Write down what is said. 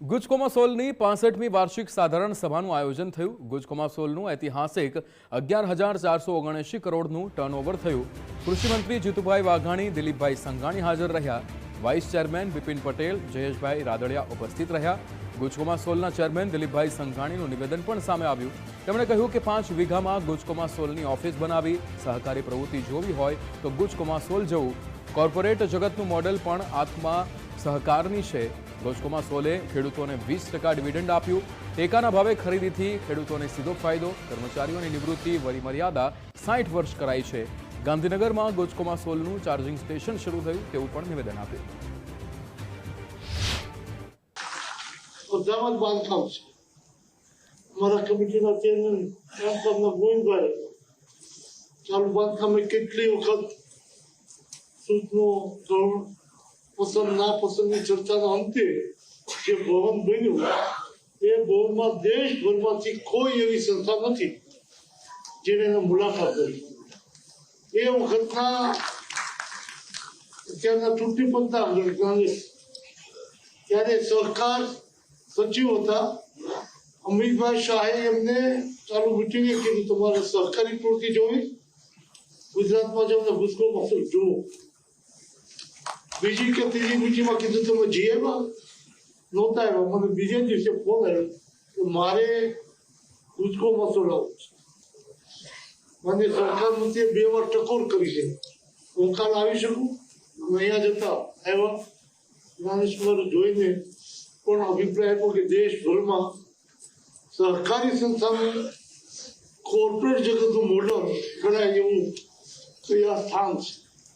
ગુજકોમાસોલની 65મી વાર્ષિક સાધારણ સભાનું આયોજન થયું। ગુજકોમાસોલનું ઐતિહાસિક 11,479 કરોડનું ટર્નઓવર થયું। કૃષિમંત્રી જીતુભાઈ વાઘાણી, દિલીપભાઈ સંઘાણી હાજર રહ્યા। વાઇસ ચેરમેન બિપિન પટેલ, જયેશભાઈ રાદડિયા ઉપસ્થિત રહ્યા। ગુજકોમાસોલના ચેરમેન દિલીપભાઈ સંઘાણીનું નિવેદન પણ સામે આવ્યું। તેમણે કહ્યું કે 5 વીઘામાં ગુજકોમાસોલની ઓફિસ બનાવી સહકારી પ્રવૃત્તિ જોવી હોય તો ગુજકોમાસોલ જવું। કોર્પોરેટ જગતનું મોડેલ પણ આત્મા સહકારની છે। ગુજકોમાસોલે ખેડૂતોને 20% ડિવિડન્ડ આપ્યું। ટેકાના ભાવે ખરીદીથી ખેડૂતોને સીધો ફાયદો। કર્મચારીઓની નિવૃત્તિ વયમર્યાદા 60 વર્ષ કરાઈ છે। ગાંધીનગરમાં ગુજકોમાસોલનું ચાર્જિંગ સ્ટેશન શરૂ થયું તેવું પણ નિવેદન આપ્યું। हमारा कमिटी ना चेयरमैन गोविंदभाई चालू बांधकाम में કેટલી વખત સૂચનો પસંદ ના પસંદની ચર્ચાના અંતે જે ભવન બન્યું એ ભવનમાં દેશભરમાંથી કોઈ એવી સંસ્થા નથી જેને મુલાકાત કરી। એ વખતના અત્યારના ચૂંટણી પંચના અગ્રણી ત્યારે સરકાર સચિવ હતા અમિતભાઈ શાહે એમને ચાલુ મીટિંગે કીધું તમારે સરકારી પ્રવૃત્તિ જોવી ગુજરાતમાં જમને ગુજકોમાસોલ જુઓ। બીજી કે ત્રીજી મીટિંગમાં કીધું તમે જઈ આવ્યા નહોતા આવ્યા। મને બીજે દિવસે ફોન આવ્યો કે મારે ગુજકોમાસોલ આવવું છે। મને સરકાર મંત્રીએ 2 વાર ટકોર કરી છે હું કાલ આવી શકું અહીંયા જતા આવ્યા। જ્ઞાનેશ્વર જોઈને પણ અભિપ્રાય આપ્યો કે દેશભરમાં સહકારી સંસ્થાનું કોર્પોરેટ જગતનું મોડલ ગણાય એવું આ સ્થાન છે।